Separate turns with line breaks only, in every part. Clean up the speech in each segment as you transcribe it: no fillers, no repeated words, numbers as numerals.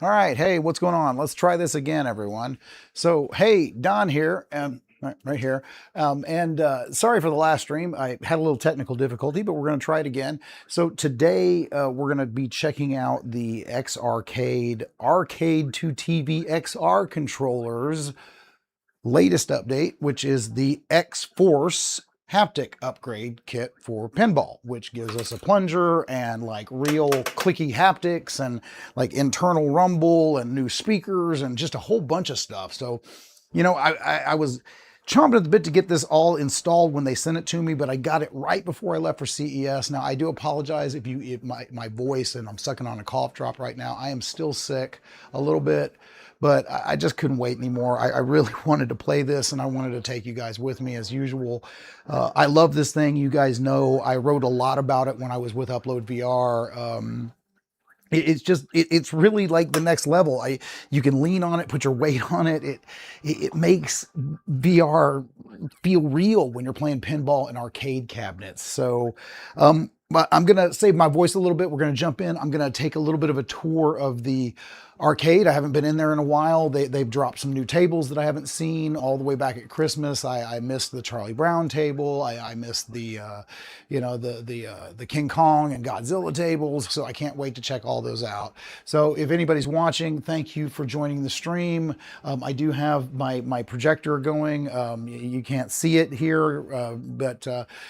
All right, hey, what's going on? Let's try this again, everyone. So, hey, Don here, right here. Sorry for the last stream. I had a little technical difficulty, but we're going to try it again. So today we're going to be checking out the X-Arcade Arcade2TV XR controllers latest update, which is the X-Force Haptic upgrade kit for pinball, which gives us a plunger and like real clicky haptics and like internal rumble and new speakers and just a whole bunch of stuff. So, you know, I was chomping at the bit to get this all installed when they sent it to me, but I got it right before I left for CES. Now, I do apologize if my voice, and I'm sucking on a cough drop right now. I am still sick a little bit, but I just couldn't wait anymore. I really wanted to play this, and I wanted to take you guys with me as usual. I love this thing. You guys know I wrote a lot about it when I was with Upload VR. It's really like the next level. You can lean on it, put your weight on it. It makes VR feel real when you're playing pinball in arcade cabinets. So but I'm going to save my voice a little bit. We're going to jump in. I'm going to take a little bit of a tour of the arcade. I haven't been in there in a while. They've dropped some new tables that I haven't seen all the way back at Christmas. I missed the Charlie Brown table. I missed the, the King Kong and Godzilla tables. So I can't wait to check all those out. So if anybody's watching, thank you for joining the stream. I do have my projector going. You can't see it here, but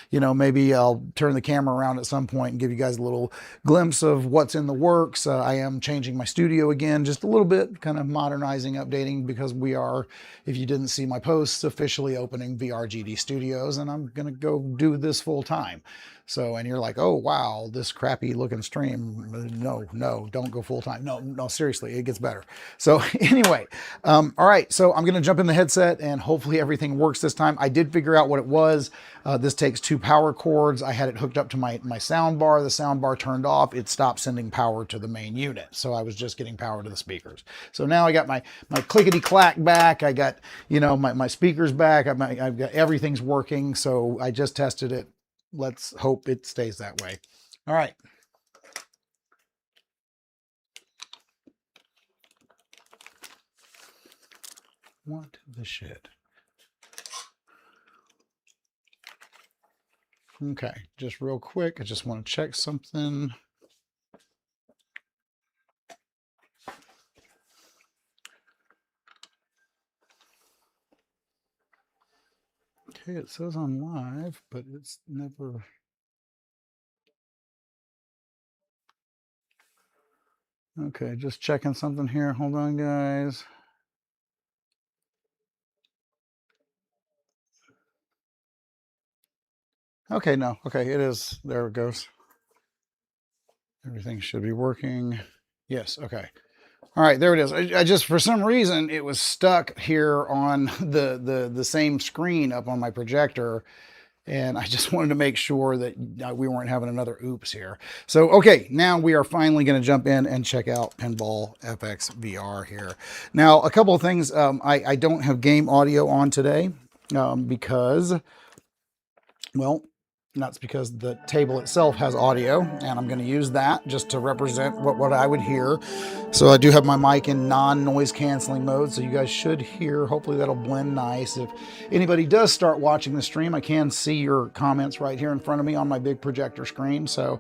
maybe I'll turn the camera around at some point and give you guys a little glimpse of what's in the works. I am changing my studio again, just a little bit, kind of modernizing, updating, because we are, if you didn't see my posts, officially opening VRGD studios, and I'm going to go do this full time. So, and you're like, oh, wow, this crappy looking stream. No, don't go full time. No, seriously, it gets better. So anyway, all right, so I'm going to jump in the headset and hopefully everything works this time. I did figure out what it was. This takes 2 power cords. I had it hooked up to my sound bar. The sound bar turned off. It stopped sending power to the main unit. So I was just getting power to the speakers. So now I got my clickety clack back. I got, my speakers back. I've got everything's working. So I just tested it. Let's hope it stays that way. All right. What the shit? Okay, just real quick, I just want to check something. Okay, it says on live, but it's never... Okay, just checking something here. Hold on, guys. Okay, no. Okay, it is. There it goes. Everything should be working. Yes, okay. All right, there it is. I just, for some reason, it was stuck here on the same screen up on my projector. And I just wanted to make sure that we weren't having another oops here. So, okay, now we are finally going to jump in and check out Pinball FX VR here. Now, a couple of things. I don't have game audio on today because, well, that's because the table itself has audio, and I'm going to use that just to represent what I would hear. So I do have my mic in non-noise canceling mode, so you guys should hear. Hopefully that'll blend nice. If anybody does start watching the stream, I can see your comments right here in front of me on my big projector screen. So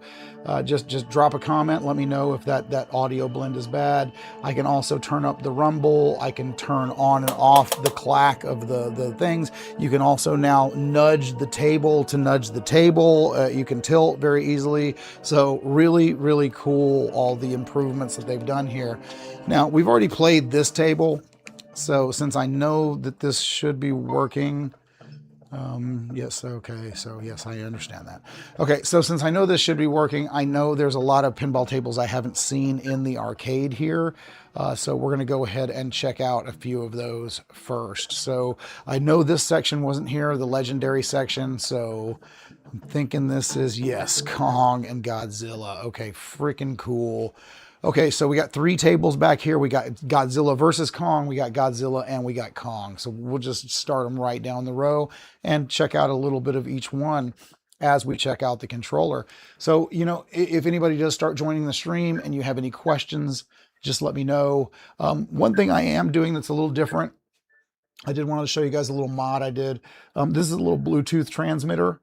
just drop a comment. Let me know if that audio blend is bad. I can also turn up the rumble. I can turn on and off the clack of the things. You can also now nudge the table to nudge the table. You can tilt very easily. So really, really cool, all the improvements that they've done here. Now, we've already played this table. So since I know that this should be working, yes, okay, so yes, I understand that. Okay, so since I know this should be working, I know there's a lot of pinball tables I haven't seen in the arcade here. So we're gonna go ahead and check out a few of those first. So I know this section wasn't here, the legendary section, so I'm thinking this is, yes, Kong and Godzilla. Okay, freaking cool. Okay, so we got 3 tables back here. We got Godzilla versus Kong, we got Godzilla, and we got Kong. So we'll just start them right down the row and check out a little bit of each one. as we check out the controller. So, you know, if anybody does start joining the stream and you have any questions, just let me know. One thing I am doing that's a little different, I did want to show you guys a little mod I did. This is a little Bluetooth transmitter.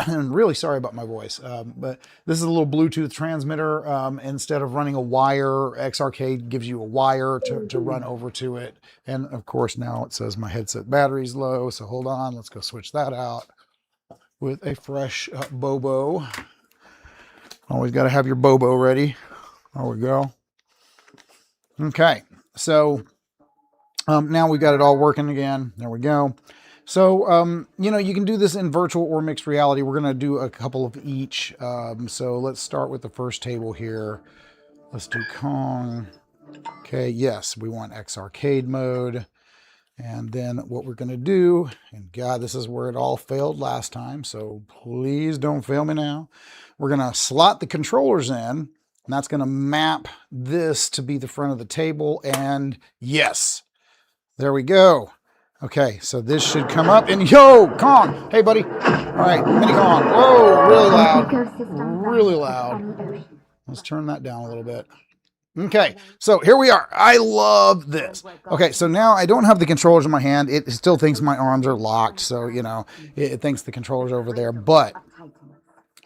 And really sorry about my voice, but this is a little Bluetooth transmitter. Instead of running a wire, X-Arcade gives you a wire to run over to it. And of course now it says my headset battery's low, so hold on, let's go switch that out with a fresh Bobo. Always got to have your Bobo ready. There we go. Okay, so now we got it all working again. There we go. So, you know, you can do this in virtual or mixed reality. We're going to do a couple of each. So let's start with the first table here. Let's do Kong. Okay, yes, we want X-Arcade mode. And then what we're going to do, and God, this is where it all failed last time, so please don't fail me now. We're going to slot the controllers in, and that's going to map this to be the front of the table. And yes, there we go. Okay, so this should come up and yo, Kong, hey buddy. All right, mini Kong. Whoa, really loud, really loud. Let's turn that down a little bit. Okay, so here we are. I love this. Okay, so now I don't have the controllers in my hand. It still thinks my arms are locked, so, you know, it thinks the controller's over there, but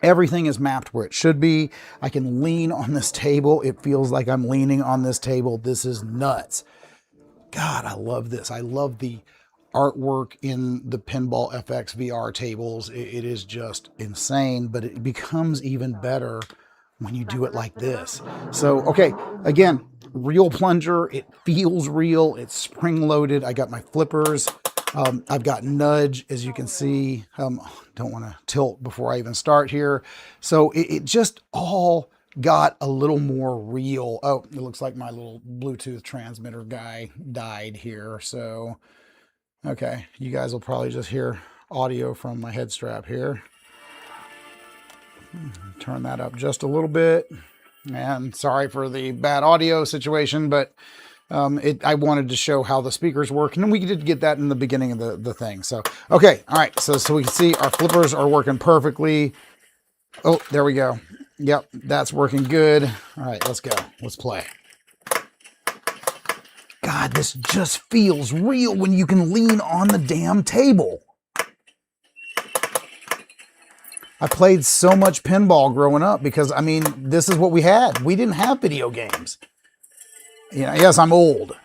everything is mapped where it should be. I can lean on this table. It feels like I'm leaning on this table. This is nuts. God, I love this. I love the artwork in the Pinball FX VR tables. It is just insane, but it becomes even better when you do it like this. So, okay, again, real plunger. It feels real. It's spring-loaded. I got my flippers. I've got nudge, as you can see. Don't want to tilt before I even start here. So it just all got a little more real. Oh, it looks like my little Bluetooth transmitter guy died here. So, okay, you guys will probably just hear audio from my head strap here. Turn that up just a little bit. And sorry for the bad audio situation, but I wanted to show how the speakers work, and we did get that in the beginning of the thing. So, okay, all right, so we can see our flippers are working perfectly. Oh, there we go. Yep, that's working good. All right, let's go. Let's play. God, this just feels real when you can lean on the damn table. I played so much pinball growing up because, I mean, this is what we had. We didn't have video games. You know, yes, I'm old.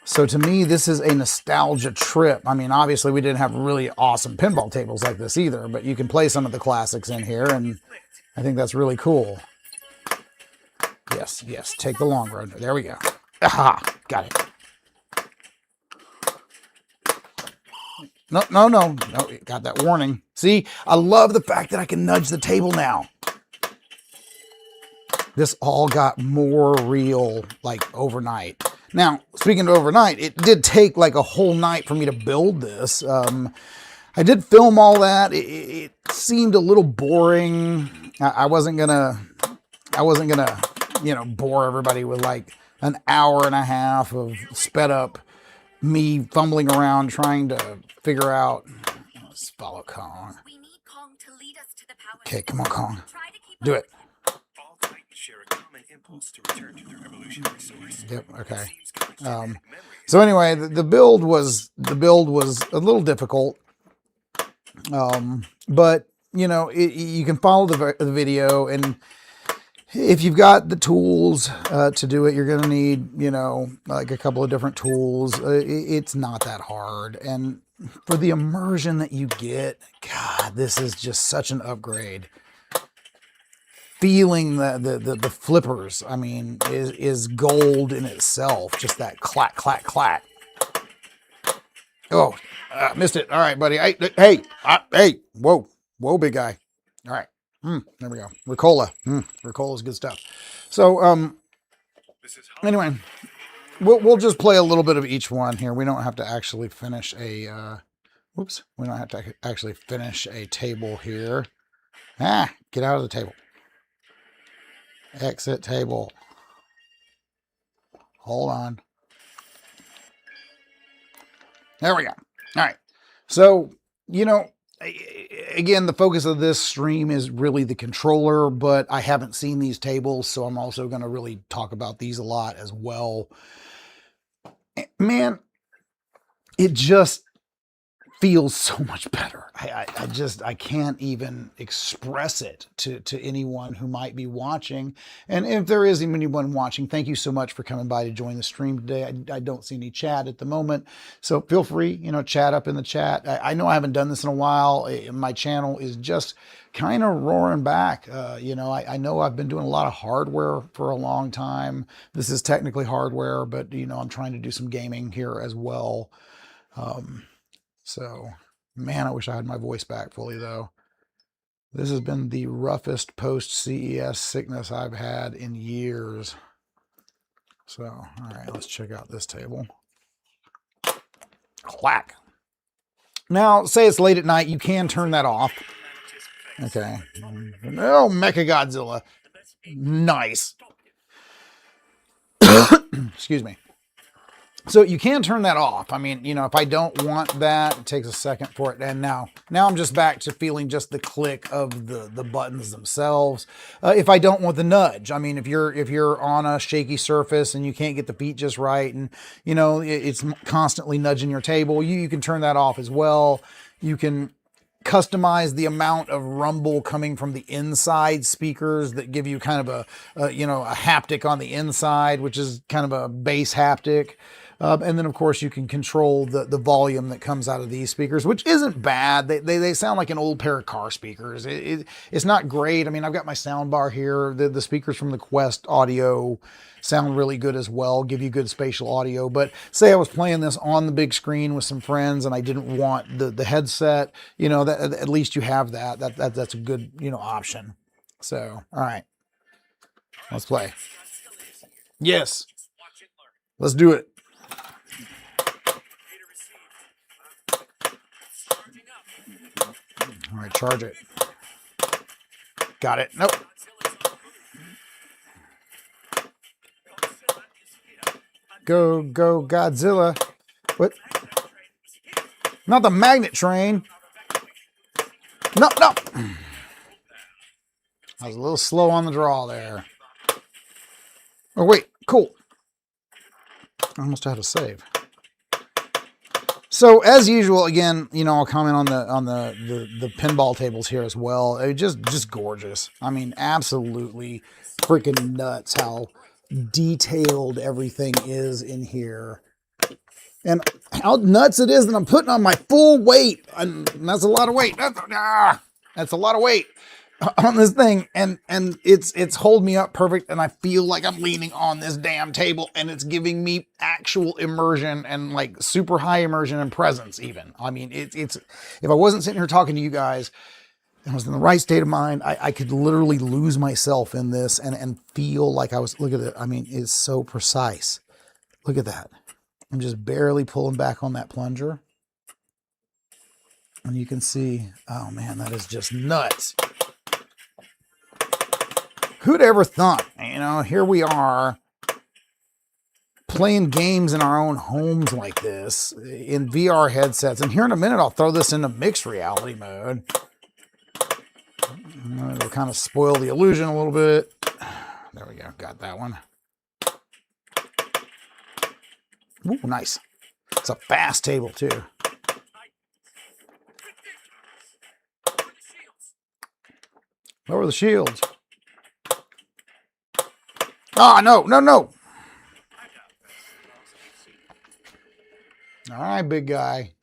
So to me, this is a nostalgia trip. I mean, obviously we didn't have really awesome pinball tables like this either, but you can play some of the classics in here, and I think that's really cool. Yes, yes, take the long road. There we go. Aha, got it. No, got that warning. See, I love the fact that I can nudge the table now. This all got more real, like, overnight. Now, speaking of overnight, it did take like a whole night for me to build this. I did film all that. It seemed a little boring. I wasn't gonna, you know, bore everybody with like an hour and a half of sped up me fumbling around trying to figure out. Let's follow Kong. Okay, come on, Kong. Do it. Yep. Okay. So anyway, the build was a little difficult, but you know, you can follow the video, and if you've got the tools to do it, you're going to need, you know, like a couple of different tools. It's not that hard, and for the immersion that you get, God, this is just such an upgrade. Feeling the flippers, I mean, is gold in itself. Just that clack, clack, clack. Oh, missed it. All right, buddy. Hey, whoa, big guy. All right. There we go. Ricola. Ricola's good stuff. So, anyway, we'll just play a little bit of each one here. We don't have to actually finish a, whoops. We don't have to actually finish a table here. Get out of the table. Exit table. Hold on. There we go. All right. So you know, again, the focus of this stream is really the controller, but I haven't seen these tables, so I'm also going to really talk about these a lot as well. Man, it just feels so much better. I can't even express it to anyone who might be watching. And if there is anyone watching, thank you so much for coming by to join the stream today. I don't see any chat at the moment, so feel free, chat up in the chat. I know I haven't done this in a while. My channel is just kind of roaring back. I know I've been doing a lot of hardware for a long time. This is technically hardware, but I'm trying to do some gaming here as well. So, man, I wish I had my voice back fully, though. This has been the roughest post-CES sickness I've had in years. So, all right, let's check out this table. Clack. Now, say it's late at night, you can turn that off. Okay. Oh, Mecha Godzilla. Nice. Excuse me. So you can turn that off. I mean, if I don't want that, it takes a second for it. And now I'm just back to feeling just the click of the buttons themselves. If I don't want the nudge, I mean, if you're on a shaky surface and you can't get the feet just right, and it's constantly nudging your table, you can turn that off as well. You can customize the amount of rumble coming from the inside speakers that give you kind of a haptic on the inside, which is kind of a bass haptic. And then, of course, you can control the volume that comes out of these speakers, which isn't bad. They sound like an old pair of car speakers. It's not great. I mean, I've got my sound bar here. The speakers from the Quest Audio sound really good as well, give you good spatial audio. But say I was playing this on the big screen with some friends and I didn't want the headset, that at least you have that. That's a good, option. So, all right, let's play. Yes, let's do it. All right, charge it. Got it. Nope. Go Godzilla. What? Not the magnet train. No. I was a little slow on the draw there. Oh, wait. Cool. I almost had a save. So as usual, again, I'll comment on the pinball tables here as well. It just gorgeous. I mean, absolutely freaking nuts how detailed everything is in here, and how nuts it is that I'm putting on my full weight. And that's a lot of weight. That's a lot of weight on this thing, and it's holding me up perfect, and I feel like I'm leaning on this damn table, and it's giving me actual immersion and like super high immersion and presence even. I mean, it's if I wasn't sitting here talking to you guys and I was in the right state of mind, I could literally lose myself in this and feel like I was, look at it. I mean, it's so precise. Look at that. I'm just barely pulling back on that plunger. And you can see, oh man, that is just nuts. Who'd ever thought, here we are playing games in our own homes like this in VR headsets. And here in a minute, I'll throw this into mixed reality mode. It'll kind of spoil the illusion a little bit. There we go. Got that one. Ooh, nice. It's a fast table too. Lower the shields. Oh, no. All right, big guy.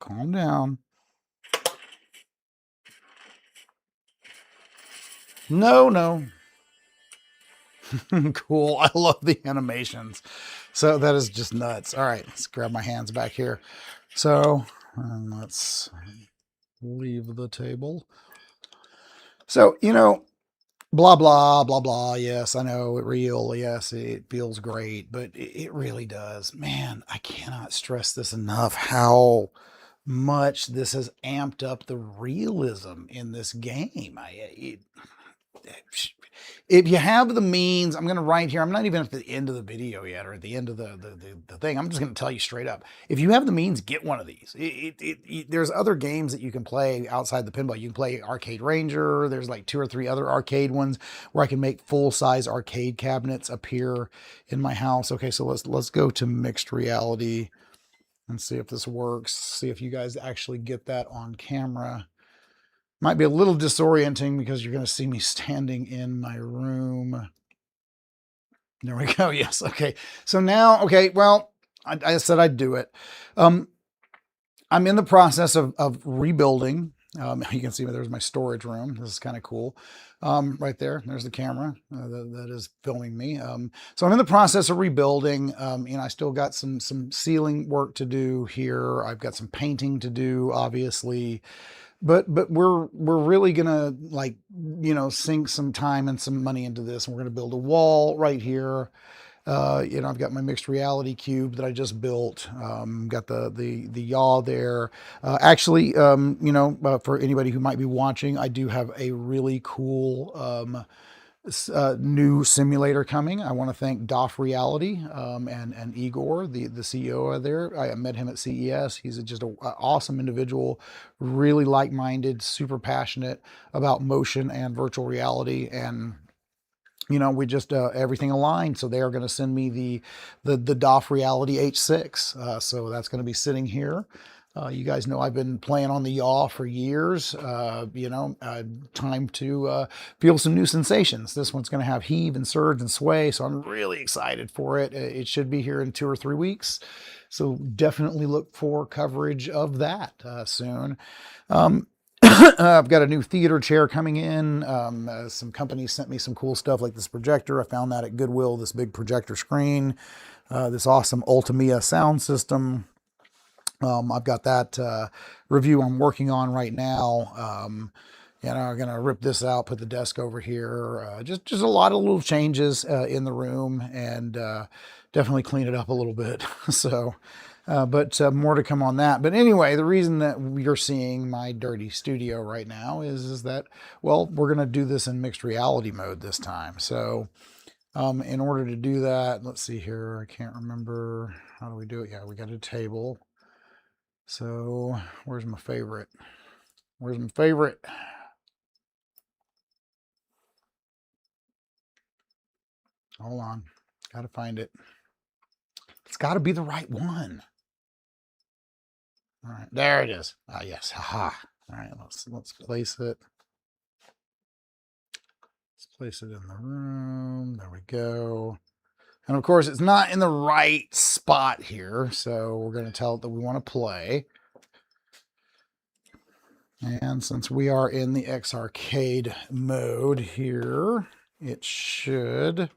Calm down. No. Cool. I love the animations. So that is just nuts. All right, let's grab my hands back here. So let's leave the table. So, blah, blah, blah, blah. Yes, I know, real. Yes, it feels great, but it really does. Man, I cannot stress this enough, how much this has amped up the realism in this game. if you have the means, I'm going to write here. I'm not even at the end of the video yet, or at the end of the thing. I'm just going to tell you straight up. If you have the means, get one of these. There's other games that you can play outside the pinball. You can play Arcade Ranger. There's like 2 or 3 other arcade ones where I can make full-size arcade cabinets appear in my house. Okay, so let's go to mixed reality and see if this works. See if you guys actually get that on camera. Might be a little disorienting because you're going to see me standing in my room. There we go. Yes. Okay. So now, okay. Well, I said I'd do it. I'm in the process of rebuilding. You can see there's my storage room. This is kind of cool. Right there. There's the camera that is filming me. So I'm in the process of rebuilding. I still got some ceiling work to do here. I've got some painting to do, obviously. But we're really gonna, like, sink some time and some money into this, and we're gonna build a wall right here. I've got my mixed reality cube that I just built. Got the yaw there. For anybody who might be watching, I do have a really cool new simulator coming. I want to thank DOF Reality and Igor, the CEO there. I met him at CES. He's just an awesome individual, really like-minded, super passionate about motion and virtual reality. And we just everything aligned. So they are going to send me the DOF Reality H6. So that's going to be sitting here. You guys know I've been playing on the yaw for years. Time to feel some new sensations. This one's going to have heave and surge and sway, so I'm really excited for it. It should be here in 2 or 3 weeks, so definitely look for coverage of that soon. I've got a new theater chair coming in. Some companies sent me some cool stuff like this projector. I found that at Goodwill, this big projector screen, this awesome Ultimia sound system. I've got that review I'm working on right now. I'm going to rip this out, put the desk over here. Just a lot of little changes in the room, and definitely clean it up a little bit. So, but more to come on that. But anyway, the reason that you're seeing my dirty studio right now is that, well, we're going to do this in mixed reality mode this time. So, in order to do that, let's see here. I can't remember. How do we do it? Yeah, we got a table. So where's my favorite? Where's my favorite? Hold on. Got to find it. It's got to be the right one. All right. There it is. Ah, yes. Haha. All right. Let's place it. Let's place it in the room. There we go. And of course, it's not in the right spot here. So we're going to tell it that we want to play. And since we are in the X-Arcade mode here, it should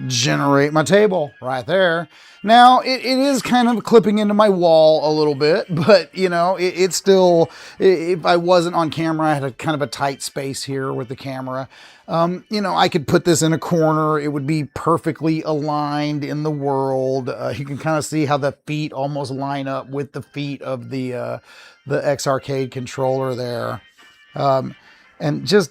generate my table right there. Now, it is kind of clipping into my wall a little bit, but, it's still, if I wasn't on camera, I had a kind of a tight space here with the camera. I could put this in a corner. It would be perfectly aligned in the world. You can kind of see how the feet almost line up with the feet of the X-Arcade controller there. And just,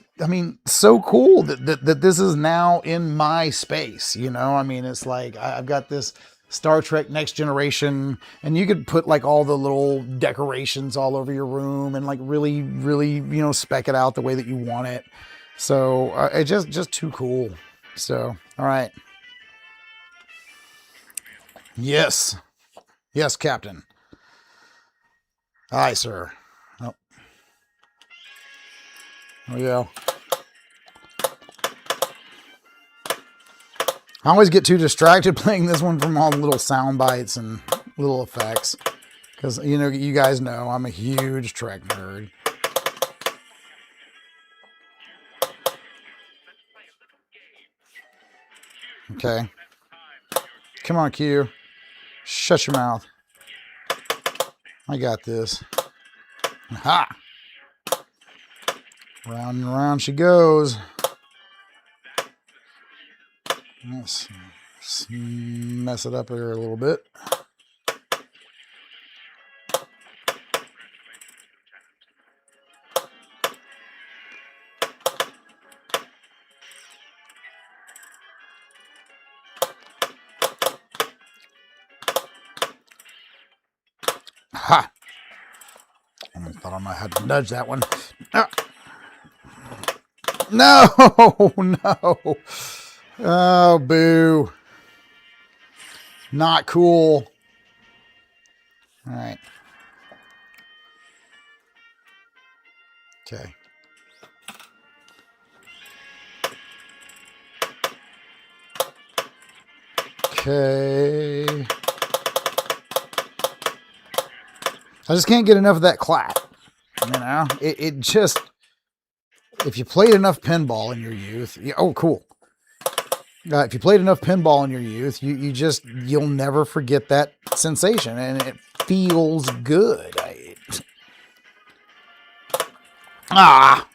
so cool that this is now in my space, it's like I've got this Star Trek Next Generation, and you could put like all the little decorations all over your room and like really, really, spec it out the way that you want it. So it's just too cool. So, all right. Yes. Yes, Captain. Aye, sir. Oh. There we go. I always get too distracted playing this one from all the little sound bites and little effects. Because, you guys know I'm a huge Trek nerd. Okay. Come on, Q. Shut your mouth. I got this. Ha! Round and round she goes. Let's mess it up here a little bit. thought I might have to nudge that one. No, no. Oh, boo. Not cool. All right. Okay. Okay. I just can't get enough of that clap. You know, it just, if you played enough pinball in your youth, oh, cool. If you played enough pinball in your youth, you'll never forget that sensation, and it feels good. Ah.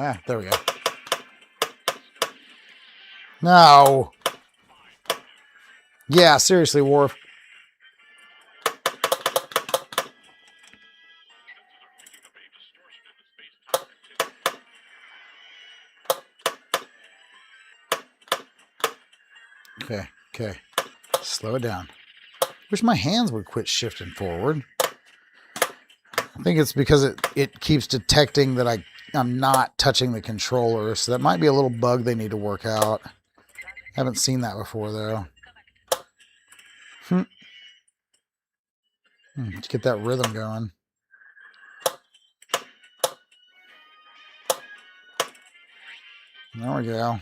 Ah, there we go. No. Yeah, seriously, Worf. Okay, okay. Slow it down. Wish my hands would quit shifting forward. I think it's because it keeps detecting that I'm not touching the controller, so that might be a little bug they need to work out. Haven't seen that before, though. Let's get that rhythm going. There we go.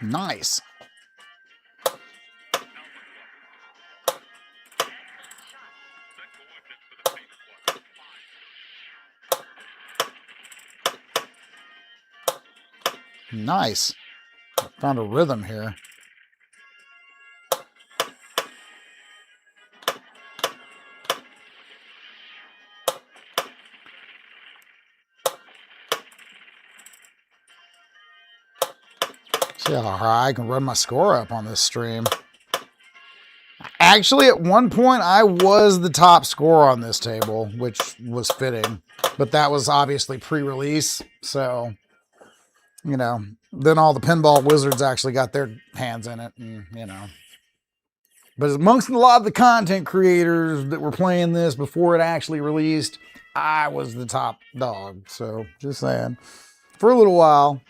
Nice. Nice. Found a rhythm here. See how high I can run my score up on this stream. Actually, at one point, I was the top scorer on this table, which was fitting. But that was obviously pre-release, so, you know, then all the pinball wizards actually got their hands in it, and, you know. But amongst a lot of the content creators that were playing this before it actually released, I was the top dog. So, just saying. For a little while.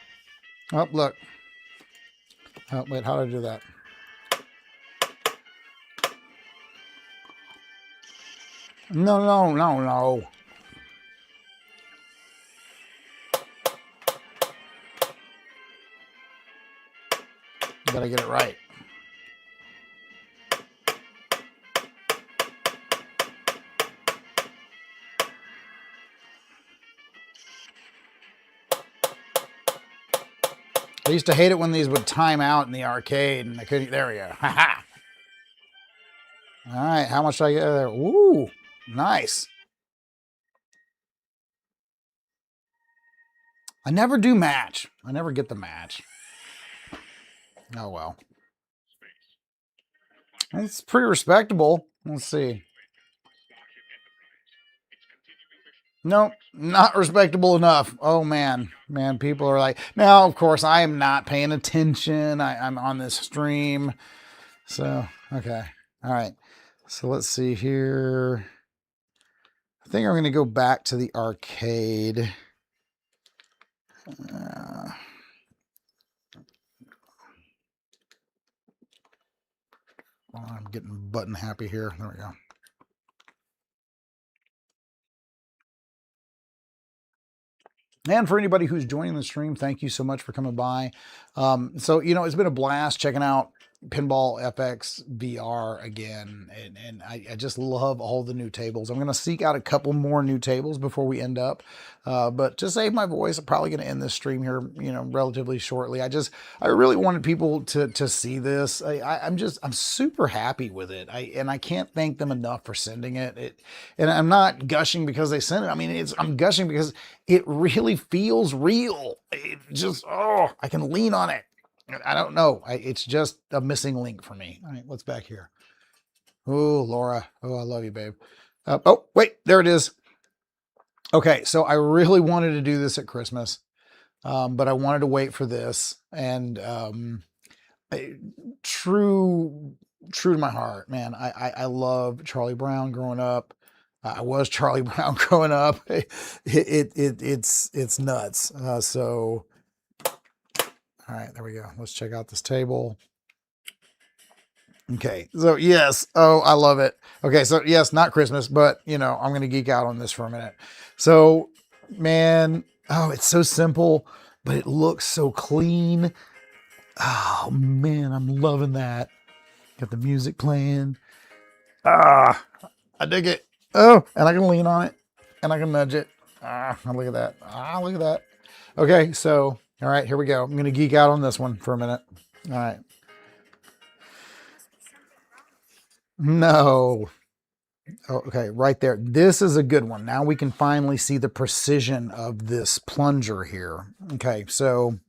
Oh, look. Oh, wait, how did I do that? No, no, no, no. Gotta get it right. I used to hate it when these would time out in the arcade and I couldn't. There we go. Ha ha. All right, how much did I get there? Ooh, nice. I never do match. I never get the match. Oh, well. It's pretty respectable. Let's see. Nope, not respectable enough. Oh, man. Man, people are like... Now, of course, I am not paying attention. I'm on this stream. So, okay. All right. So, let's see here. I think I'm going to go back to the arcade. I'm getting button happy here. There we go. And for anybody who's joining the stream, thank you so much for coming by. So, you know, it's been a blast checking out Pinball FX VR again, and I just love all the new tables. I'm going to seek out a couple more new tables before we end up, but to save my voice, I'm probably going to end this stream here, you know, relatively shortly. I really wanted people to see this. I'm super happy with it. And I can't thank them enough for sending it. And I'm not gushing because they sent it. I mean, I'm gushing because it really feels real. It just, oh, I can lean on it. I don't know. It's just a missing link for me. All right, what's back here? Oh, Laura. Oh, I love you, babe. Oh, wait, there it is. Okay, so I really wanted to do this at Christmas, but I wanted to wait for this. And true to my heart, man. I love Charlie Brown growing up. I was Charlie Brown growing up. It's nuts. So, all right, there we go. Let's check out this table. Okay, so yes, oh, I love it. Okay, so yes, not Christmas, but you know, I'm gonna geek out on this for a minute. So, man, oh, it's so simple, but it looks so clean. Oh man, I'm loving that. Got the music playing. Ah, I dig it. Oh, and I can lean on it, and I can nudge it. Ah, look at that. Ah, look at that. Okay, so all right, here we go. I'm gonna geek out on this one for a minute. All right. No. Oh, okay, right there. This is a good one. Now we can finally see the precision of this plunger here. Okay, so,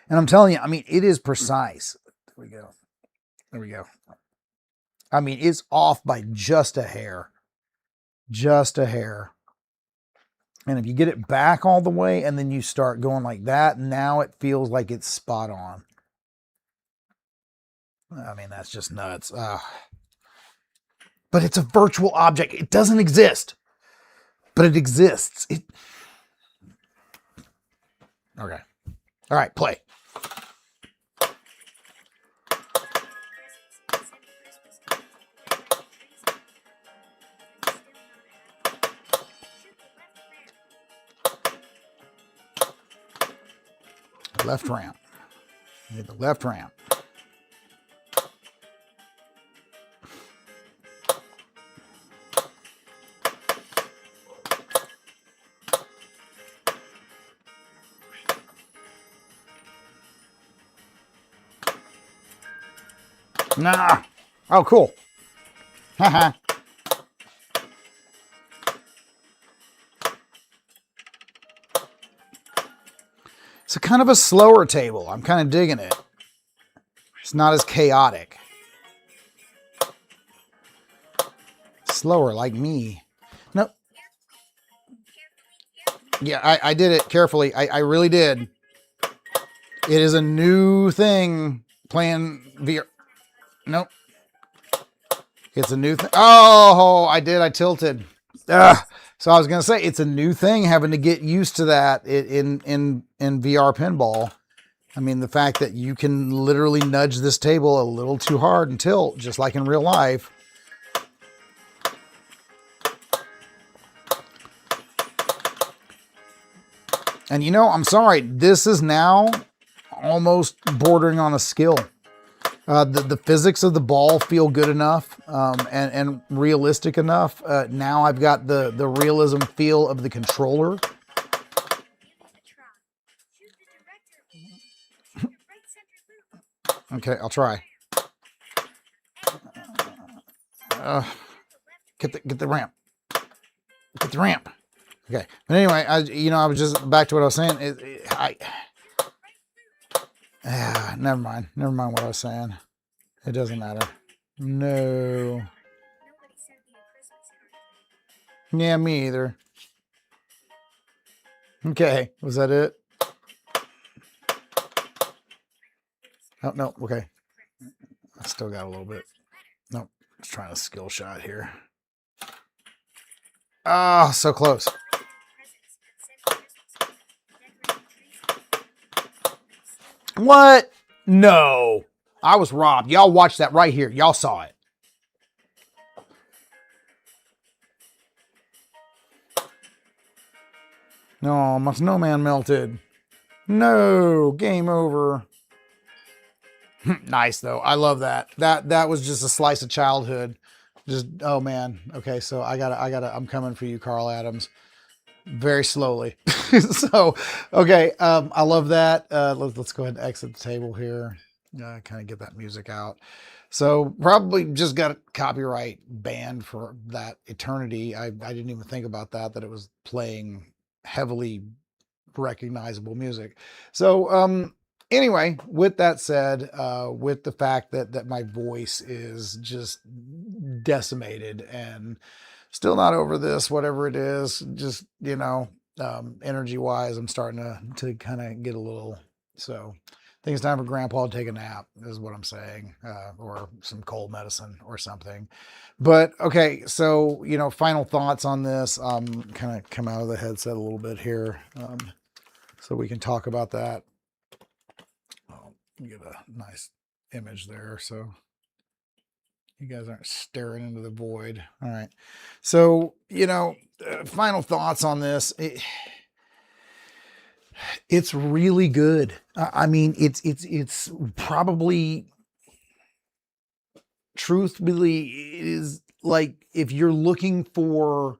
and I'm telling you, I mean, it is precise. There we go. There we go. I mean, it's off by just a hair. Just a hair. And if you get it back all the way and then you start going like that, now it feels like it's spot on. I mean, that's just nuts. But it's a virtual object. It doesn't exist, but it exists. Okay. All right, play. Left ramp. Need the left ramp. Nah. Oh, cool. Haha. It's a kind of a slower table. I'm kind of digging it. It's not as chaotic. Slower, like me. No. Yeah, I did it carefully. I really did. It is a new thing playing VR. Nope. It's a new thing. Oh, I did. I tilted. Ugh. So I was going to say, it's a new thing having to get used to that in VR pinball. I mean, the fact that you can literally nudge this table a little too hard and tilt, just like in real life. And you know, I'm sorry, this is now almost bordering on a skill. The physics of the ball feel good enough and realistic enough. Now I've got the realism feel of the controller. Okay, I'll try. Get the ramp. Get the ramp. Okay, but anyway, I was just back to what I was saying. Never mind. Never mind what I was saying. It doesn't matter. No. Yeah, me either. Okay, was that it? Oh, no, okay. I still got a little bit. Nope, just trying a skill shot here. Ah, so close. What? No. I was robbed. Y'all watched that right here. Y'all saw it. No, my snowman melted. No, game over. Nice though. I love that. That was just a slice of childhood. Just, oh man. Okay, so I'm coming for you, Carl Adams. Very slowly. So, okay, I love that. Let's go ahead and exit the table here. Kind of get that music out. So probably just got a copyright banned for that eternity. I didn't even think about that it was playing heavily recognizable music. So anyway, with that said, with the fact that my voice is just decimated and still not over this, whatever it is, just, you know, energy wise, I'm starting to kind of get a little, so I think it's time for grandpa to take a nap is what I'm saying, or some cold medicine or something. But okay, so, you know, final thoughts on this. Kind of come out of the headset a little bit here, so we can talk about that. Oh, get a nice image there, so you guys aren't staring into the void. All right. So, you know, final thoughts on this. It's really good. I mean, it's probably, truthfully, it is like if you're looking for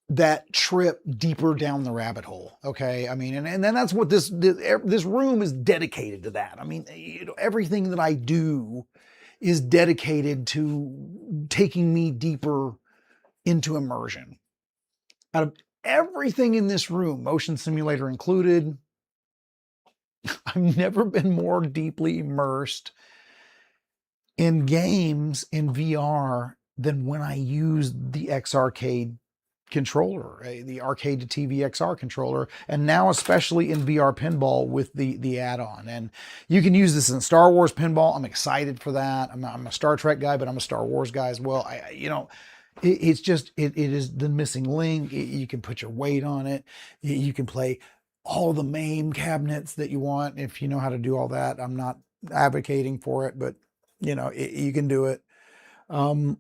that trip deeper down the rabbit hole. Okay. I mean, and then that's what this room is dedicated to that. I mean, you know, everything that I do is dedicated to taking me deeper into immersion. Out of everything in this room, motion simulator included, I've never been more deeply immersed in games in VR than when I used the X-Arcade controller, the Arcade2TV XR controller, and now especially in VR pinball with the add-on. And you can use this in Star Wars pinball. I'm excited for that. I'm a Star Trek guy, but I'm a Star Wars guy as well. You know, it's just, it is the missing link. You can put your weight on it. You can play all the MAME cabinets that you want if you know how to do all that. I'm not advocating for it, but you know, you can do it. And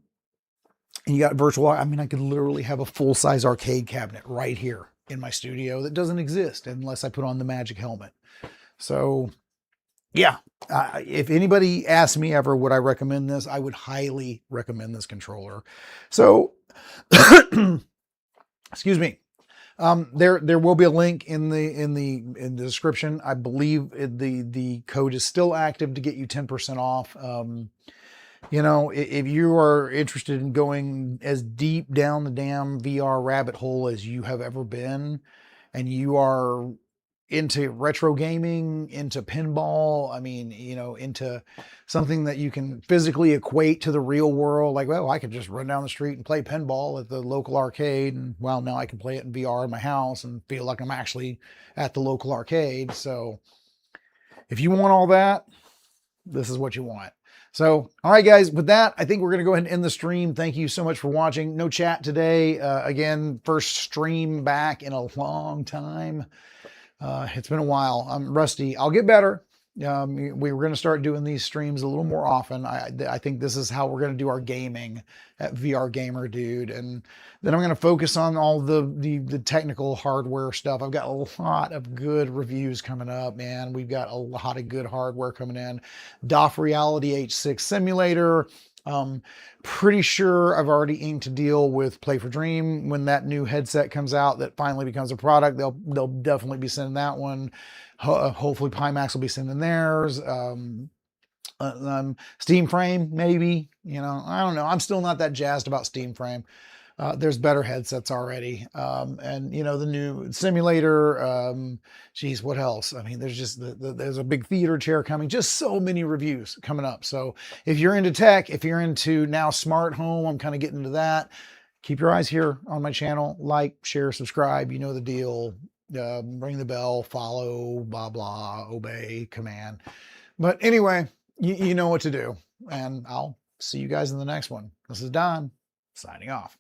you got virtual, I mean, I could literally have a full-size arcade cabinet right here in my studio that doesn't exist unless I put on the magic helmet. So yeah, if anybody asks me ever would I recommend this, I would highly recommend this controller. So excuse me. There will be a link in the description. I believe the code is still active to get you 10% off. You know, if you are interested in going as deep down the damn VR rabbit hole as you have ever been, and you are into retro gaming, into pinball, I mean, you know, into something that you can physically equate to the real world, like, well, I could just run down the street and play pinball at the local arcade, and well, now I can play it in VR in my house and feel like I'm actually at the local arcade. So if you want all that, this is what you want. So, all right, guys, with that, I think we're going to go ahead and end the stream. Thank you so much for watching. No chat today. Again, first stream back in a long time. It's been a while. I'm rusty. I'll get better. We were going to start doing these streams a little more often. I think this is how we're going to do our gaming at VR Gamer Dude. And then I'm going to focus on all the technical hardware stuff. I've got a lot of good reviews coming up, man. We've got a lot of good hardware coming in. DOF Reality H6 Simulator. Pretty sure I've already inked a deal with Play for Dream. When that new headset comes out that finally becomes a product, they'll definitely be sending that one. Hopefully Pimax will be sending theirs. Steam Frame, maybe, you know, I don't know. I'm still not that jazzed about Steam Frame. There's better headsets already. And you know, the new simulator, geez, what else? I mean, there's just, there's a big theater chair coming, just so many reviews coming up. So if you're into tech, if you're into now smart home, I'm kind of getting into that. Keep your eyes here on my channel, like, share, subscribe, you know the deal. Ring the bell, follow, blah, blah, obey, command. But anyway, you know what to do, and I'll see you guys in the next one. This is Don, signing off.